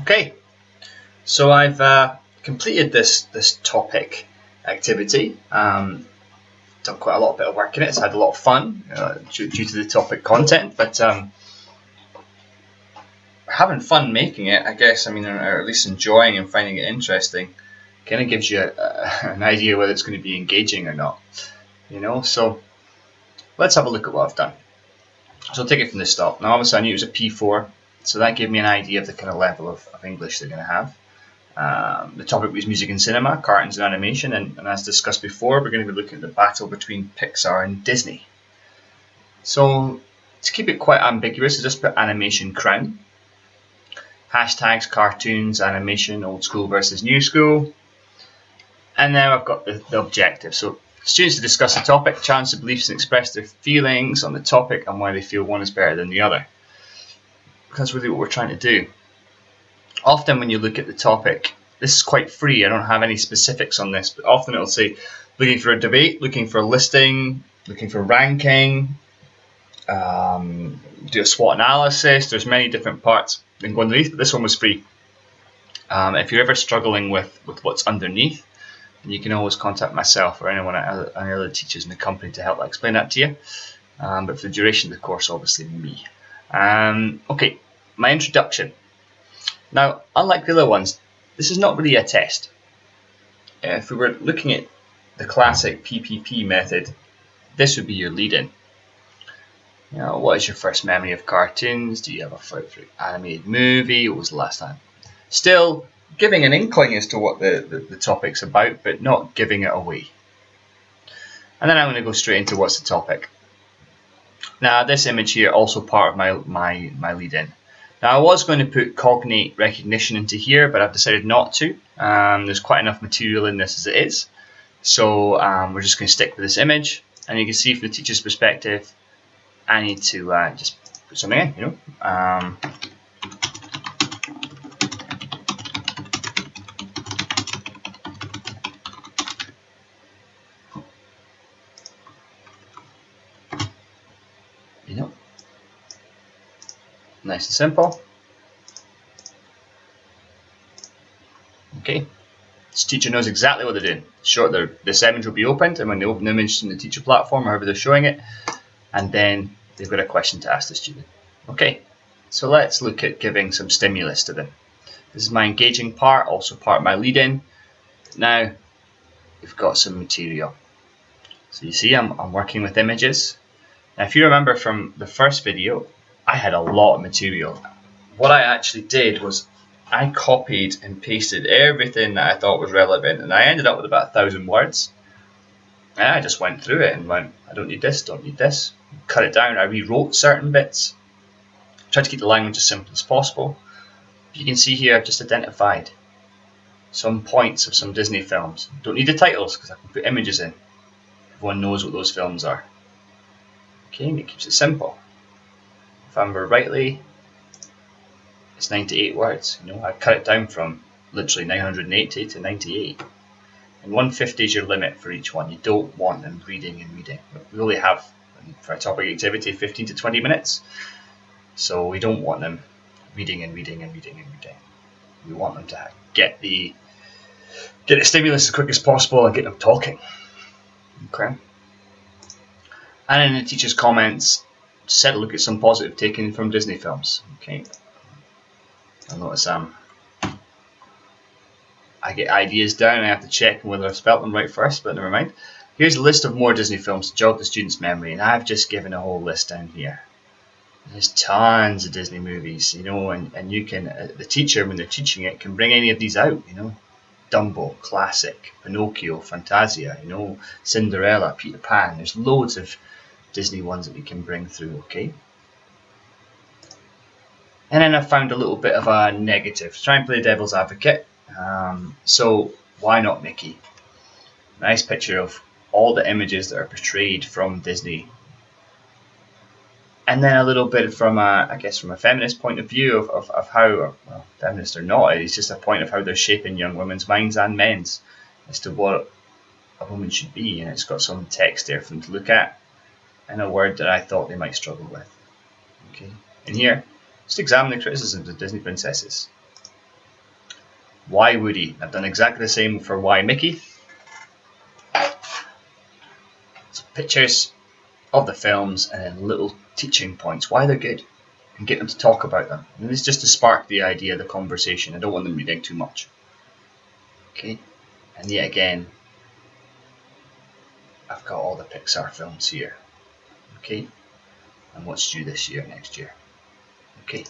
Okay, so I've completed this topic activity. Done quite a lot bit of work in it. It's had a lot of fun due to the topic content, but having fun making it, I guess. I mean, or at least enjoying and finding it interesting, kind of gives you an idea whether it's going to be engaging or not. So let's have a look at what I've done. So I'll take it from the start. Now, obviously, I knew it was a P4, so that gave me an idea of the kind of level of English they're going to have. The topic was music and cinema, cartoons and animation, and as discussed before, we're going to be looking at the battle between Pixar and Disney. So to keep it quite ambiguous, I just put animation crown. Hashtags, cartoons, animation, old school versus new school. And now I've got the objective. So students to discuss the topic, challenge their beliefs and express their feelings on the topic and why they feel one is better than the other. That's really what we're trying to do. Often when you look at the topic, this is quite free. I don't have any specifics on this, but often it'll say looking for a debate, looking for a listing, looking for ranking, do a SWOT analysis. There's many different parts that go underneath, but this one was free. If you're ever struggling with what's underneath, you can always contact myself or any other teachers in the company to help explain that to you. But for the duration of the course, obviously me. Okay, my introduction. Now, unlike the other ones, this is not really a test. If we were looking at the classic PPP method, this would be your lead-in. What is your first memory of cartoons? Do you have a favorite animated movie? What was the last time? Still giving an inkling as to what the topic's about, but not giving it away. And then I'm going to go straight into what's the topic. Now, this image here also part of my lead-in. Now, I was going to put cognate recognition into here, but I've decided not to. There's quite enough material in this as it is. So we're just going to stick with this image. And you can see from the teacher's perspective, I need to just put something in, Nice and simple. Okay. This teacher knows exactly what they're doing. This image will be opened, and when they open the image in the teacher platform, however they're showing it, and then they've got a question to ask the student. Okay, so let's look at giving some stimulus to them. This is my engaging part, also part of my lead-in. Now, we've got some material. So you see I'm working with images. Now, if you remember from the first video, I had a lot of material. What I actually did was I copied and pasted everything that I thought was relevant, and I ended up with about 1,000 words. And I just went through it and went, I don't need this, cut it down. I rewrote certain bits, tried to keep the language as simple as possible. You can see here I've just identified some points of some Disney films. Don't need the titles because I can put images in. Everyone knows what those films are. Okay, and it keeps it simple. If I remember rightly, it's 98 words. I cut it down from literally 980 to 98. And 150 is your limit for each one. You don't want them reading and reading. We only have, for a topic activity, 15 to 20 minutes. So we don't want them reading and reading and reading and reading. We want them to get the stimulus as quick as possible and get them talking. Okay. And in the teacher's comments, said look at some positive taken from Disney films. Okay. I'll notice I get ideas down and I have to check whether I've spelt them right first, but never mind. Here's a list of more Disney films to jog the student's memory, and I've just given a whole list down here. There's tons of Disney movies, and you can, the teacher, when they're teaching it, can bring any of these out, Dumbo, classic, Pinocchio, Fantasia, Cinderella, Peter Pan. There's loads of Disney ones that we can bring through, okay? And then I found a little bit of a negative. Try and play devil's advocate. So why not Mickey? Nice picture of all the images that are portrayed from Disney. And then a little bit from a feminist point of view of how, well, feminist or not, it's just a point of how they're shaping young women's minds and men's as to what a woman should be. And it's got some text there for them to look at and a word that I thought they might struggle with. Okay, and here, just examine the criticisms of Disney princesses. Why Woody? I've done exactly the same for Why Mickey. So pictures of the films and then little teaching points, why they're good, and get them to talk about them. And this is just to spark the idea, the conversation. I don't want them reading too much. Okay, and yet again, I've got all the Pixar films here. Okay, and what's due this year, next year. Okay,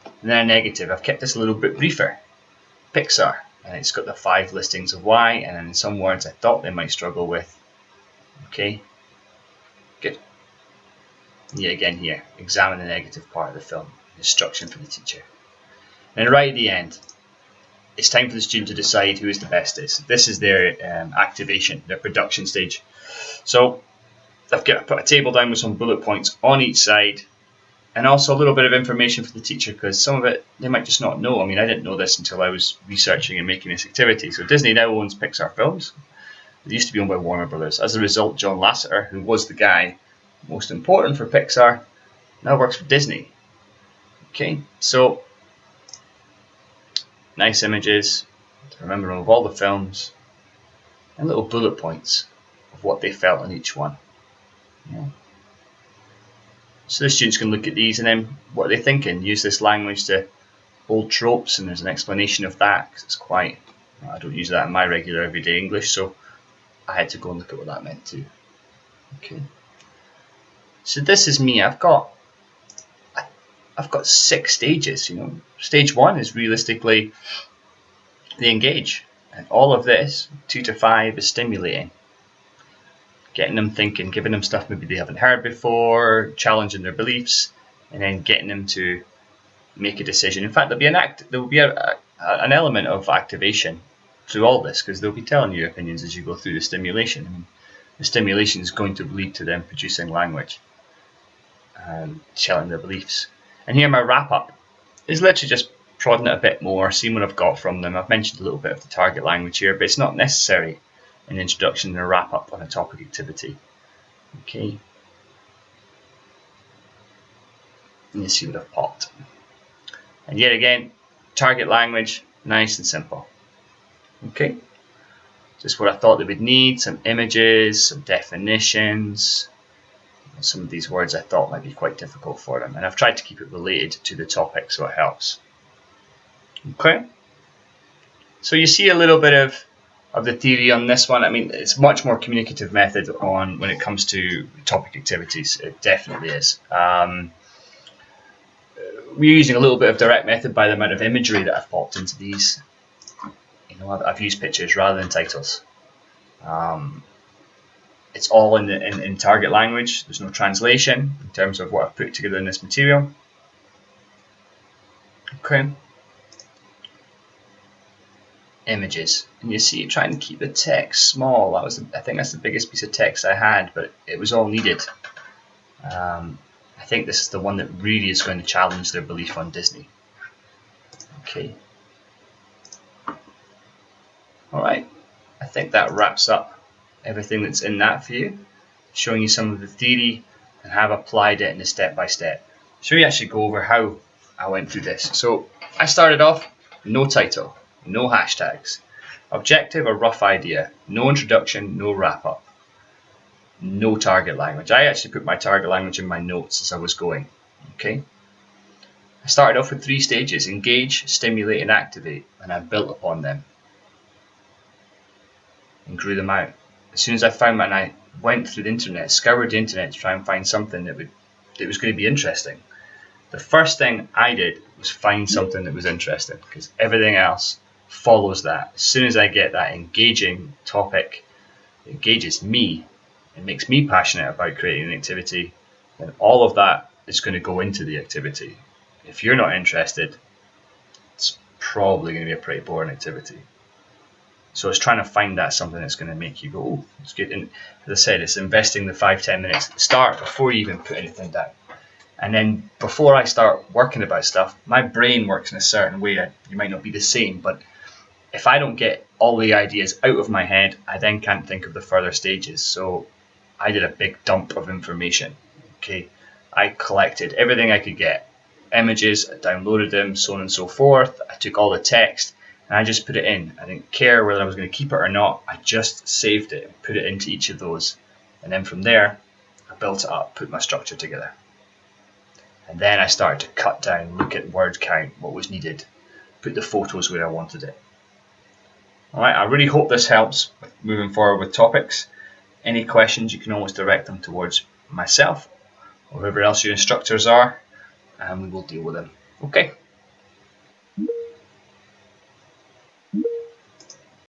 and then a negative, I've kept this a little bit briefer. Pixar, and it's got the 5 listings of why, and then some words I thought they might struggle with. Okay, good. And yet again here, examine the negative part of the film, instruction for the teacher. And right at the end, it's time for the student to decide who is the bestest. This is their activation, their production stage. So I've put a table down with some bullet points on each side, and also a little bit of information for the teacher, because some of it they might just not know. I mean, I didn't know this until I was researching and making this activity. So Disney now owns Pixar Films. It used to be owned by Warner Brothers. As a result, John Lasseter, who was the guy most important for Pixar, now works for Disney. Okay, so nice images to remember of all the films, and little bullet points of what they felt in each one. Yeah. So the students can look at these and then what are they thinking? Use this language to old tropes, and there's an explanation of that because it's quite, I don't use that in my regular everyday English, so I had to go and look at what that meant too. Okay. So this is me. I've got 6 stages. Stage 1 is realistically they engage, and all of this 2 to 5 is stimulating. Getting them thinking, giving them stuff maybe they haven't heard before, challenging their beliefs, and then getting them to make a decision. In fact, there will be an element of activation through all this, because they'll be telling you opinions as you go through the stimulation. I mean, the stimulation is going to lead to them producing language and telling their beliefs. And here my wrap up is literally just prodding it a bit more, seeing what I've got from them. I've mentioned a little bit of the target language here, but it's not necessary an introduction and a wrap up on a topic activity. Okay. And you see what I've popped. And yet again, target language, nice and simple. Okay. Just what I thought they would need, some images, some definitions. Some of these words I thought might be quite difficult for them. And I've tried to keep it related to the topic so it helps. Okay. So you see a little bit of the theory on this one. I mean, it's much more communicative method on when it comes to topic activities. It definitely is. We're using a little bit of direct method by the amount of imagery that I've popped into these. I've used pictures rather than titles. It's all in target language. There's no translation in terms of what I've put together in this material. Okay. Images, and you see, trying to keep the text small. I think that's the biggest piece of text I had, but it was all needed. I think this is the one that really is going to challenge their belief on Disney. Okay. All right. I think that wraps up everything that's in that for you, showing you some of the theory and how I've applied it in the step-by-step. So we actually go over how I went through this. So I started off, no title. No hashtags. Objective, a rough idea. No introduction, no wrap-up. No target language. I actually put my target language in my notes as I was going. Okay. I started off with 3 stages: engage, stimulate, and activate, and I built upon them and grew them out. As soon as I found that, and I went through the internet, scoured the internet to try and find something that was going to be interesting. The first thing I did was find something that was interesting, because everything else follows that. As soon as I get that engaging topic, it engages me, it makes me passionate about creating an activity, then all of that is going to go into the activity. If you're not interested, it's probably going to be a pretty boring activity. So it's trying to find that something that's going to make you go, oh, it's good. And as I said, it's investing the 5-10 minutes at the start before you even put anything down. And then before I start working about stuff, my brain works in a certain way. You might not be the same, but if I don't get all the ideas out of my head, I then can't think of the further stages. So I did a big dump of information. Okay, I collected everything I could get. Images, I downloaded them, so on and so forth. I took all the text And I just put it in. I didn't care whether I was going to keep it or not. I just saved it and put it into each of those. And then from there, I built it up, put my structure together. And then I started to cut down, look at word count, what was needed, put the photos where I wanted it. Alright, I really hope this helps moving forward with topics. Any questions, you can always direct them towards myself or whoever else your instructors are, and we will deal with them. Okay.